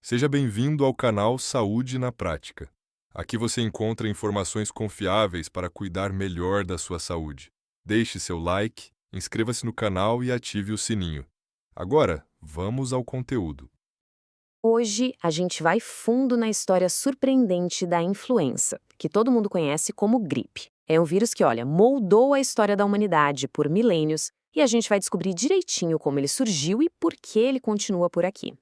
Seja bem-vindo ao canal Saúde na Prática. Aqui você encontra informações confiáveis para cuidar melhor da sua saúde. Deixe seu like, inscreva-se no canal e ative o sininho. Agora, vamos ao conteúdo. Hoje a gente vai fundo na história surpreendente da influenza, que todo mundo conhece como gripe. É um vírus que, moldou a história da humanidade por milênios e a gente vai descobrir direitinho como ele surgiu e por que ele continua por aqui.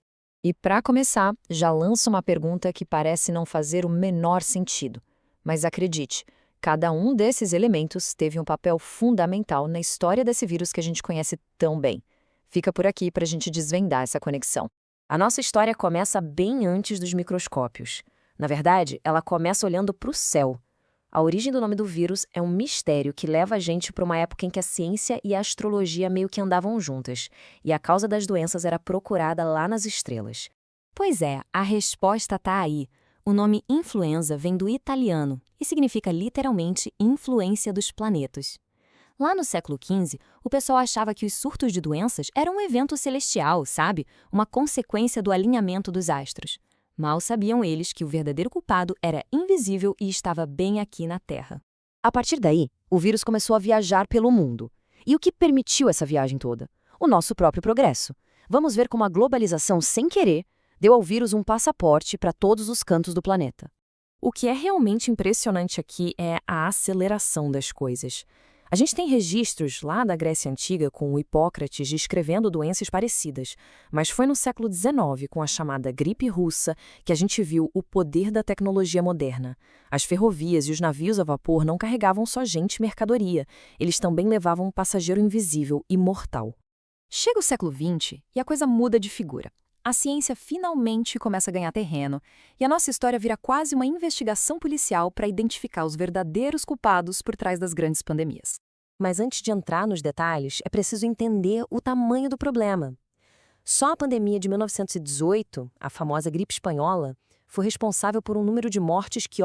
E para começar, já lanço uma pergunta que parece não fazer o menor sentido. Mas acredite, cada um desses elementos teve um papel fundamental na história desse vírus que a gente conhece tão bem. Fica por aqui para a gente desvendar essa conexão. A nossa história começa bem antes dos microscópios. Na verdade, ela começa olhando para o céu. A origem do nome do vírus é um mistério que leva a gente para uma época em que a ciência e a astrologia meio que andavam juntas, e a causa das doenças era procurada lá nas estrelas. Pois é, a resposta está aí. O nome influenza vem do italiano e significa literalmente influência dos planetas. Lá no século XV, o pessoal achava que os surtos de doenças eram um evento celestial, sabe? Uma consequência do alinhamento dos astros. Mal sabiam eles que o verdadeiro culpado era invisível e estava bem aqui na Terra. A partir daí, o vírus começou a viajar pelo mundo. E o que permitiu essa viagem toda? O nosso próprio progresso. Vamos ver como a globalização, sem querer, deu ao vírus um passaporte para todos os cantos do planeta. O que é realmente impressionante aqui é a aceleração das coisas. A gente tem registros lá da Grécia Antiga com o Hipócrates descrevendo doenças parecidas, mas foi no século XIX, com a chamada gripe russa, que a gente viu o poder da tecnologia moderna. As ferrovias e os navios a vapor não carregavam só gente e mercadoria, eles também levavam um passageiro invisível e mortal. Chega o século XX e a coisa muda de figura. A ciência finalmente começa a ganhar terreno e a nossa história vira quase uma investigação policial para identificar os verdadeiros culpados por trás das grandes pandemias. Mas antes de entrar nos detalhes, é preciso entender o tamanho do problema. Só a pandemia de 1918, a famosa gripe espanhola, foi responsável por um número de mortes que,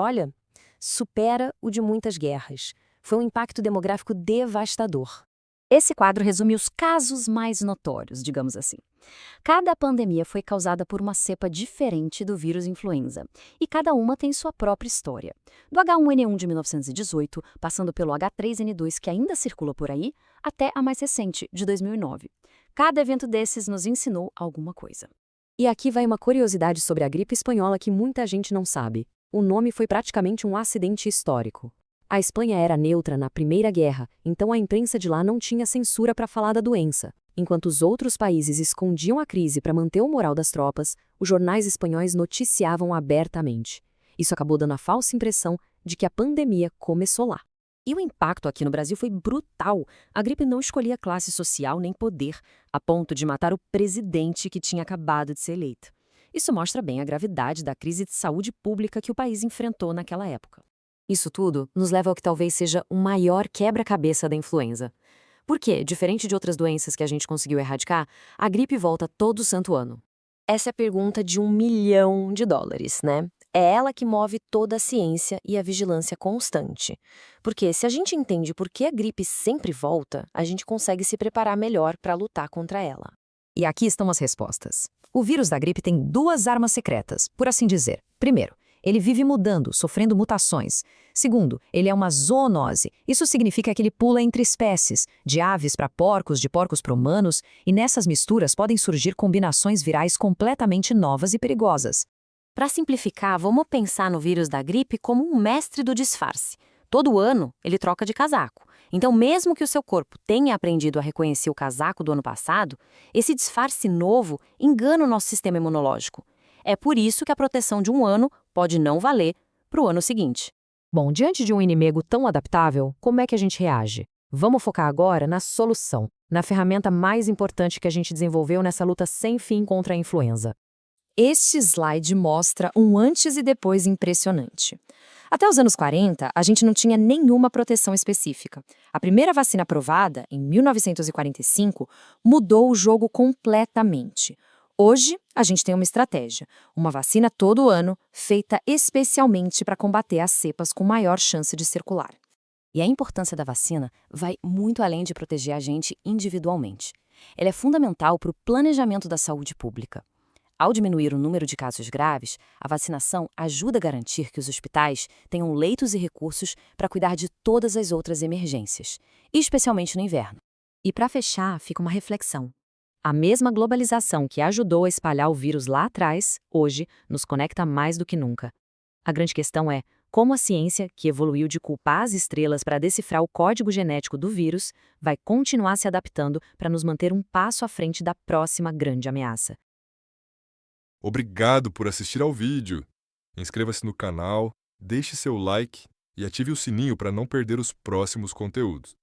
supera o de muitas guerras. Foi um impacto demográfico devastador. Esse quadro resume os casos mais notórios, digamos assim. Cada pandemia foi causada por uma cepa diferente do vírus influenza, e cada uma tem sua própria história. Do H1N1 de 1918, passando pelo H3N2 que ainda circula por aí, até a mais recente, de 2009. Cada evento desses nos ensinou alguma coisa. E aqui vai uma curiosidade sobre a gripe espanhola que muita gente não sabe. O nome foi praticamente um acidente histórico. A Espanha era neutra na Primeira Guerra, então a imprensa de lá não tinha censura para falar da doença. Enquanto os outros países escondiam a crise para manter o moral das tropas, os jornais espanhóis noticiavam abertamente. Isso acabou dando a falsa impressão de que a pandemia começou lá. E o impacto aqui no Brasil foi brutal. A gripe não escolhia classe social nem poder, a ponto de matar o presidente que tinha acabado de ser eleito. Isso mostra bem a gravidade da crise de saúde pública que o país enfrentou naquela época. Isso tudo nos leva ao que talvez seja o maior quebra-cabeça da influenza. Porque, diferente de outras doenças que a gente conseguiu erradicar, a gripe volta todo santo ano. Essa é a pergunta de $1 milhão, né? É ela que move toda a ciência e a vigilância constante. Porque se a gente entende por que a gripe sempre volta, a gente consegue se preparar melhor para lutar contra ela. E aqui estão as respostas. O vírus da gripe tem duas armas secretas, por assim dizer. Primeiro, ele vive mudando, sofrendo mutações. Segundo, ele é uma zoonose. Isso significa que ele pula entre espécies, de aves para porcos, de porcos para humanos, e nessas misturas podem surgir combinações virais completamente novas e perigosas. Para simplificar, vamos pensar no vírus da gripe como um mestre do disfarce. Todo ano, ele troca de casaco. Então, mesmo que o seu corpo tenha aprendido a reconhecer o casaco do ano passado, esse disfarce novo engana o nosso sistema imunológico. É por isso que a proteção de um ano pode não valer para o ano seguinte. Bom, diante de um inimigo tão adaptável, como é que a gente reage? Vamos focar agora na solução, na ferramenta mais importante que a gente desenvolveu nessa luta sem fim contra a influenza. Este slide mostra um antes e depois impressionante. Até os anos 40, a gente não tinha nenhuma proteção específica. A primeira vacina aprovada, em 1945, mudou o jogo completamente. Hoje, a gente tem uma estratégia, uma vacina todo ano, feita especialmente para combater as cepas com maior chance de circular. E a importância da vacina vai muito além de proteger a gente individualmente. Ela é fundamental para o planejamento da saúde pública. Ao diminuir o número de casos graves, a vacinação ajuda a garantir que os hospitais tenham leitos e recursos para cuidar de todas as outras emergências, especialmente no inverno. E para fechar, fica uma reflexão. A mesma globalização que ajudou a espalhar o vírus lá atrás, hoje, nos conecta mais do que nunca. A grande questão é como a ciência, que evoluiu de culpar as estrelas para decifrar o código genético do vírus, vai continuar se adaptando para nos manter um passo à frente da próxima grande ameaça. Obrigado por assistir ao vídeo. Inscreva-se no canal, deixe seu like e ative o sininho para não perder os próximos conteúdos.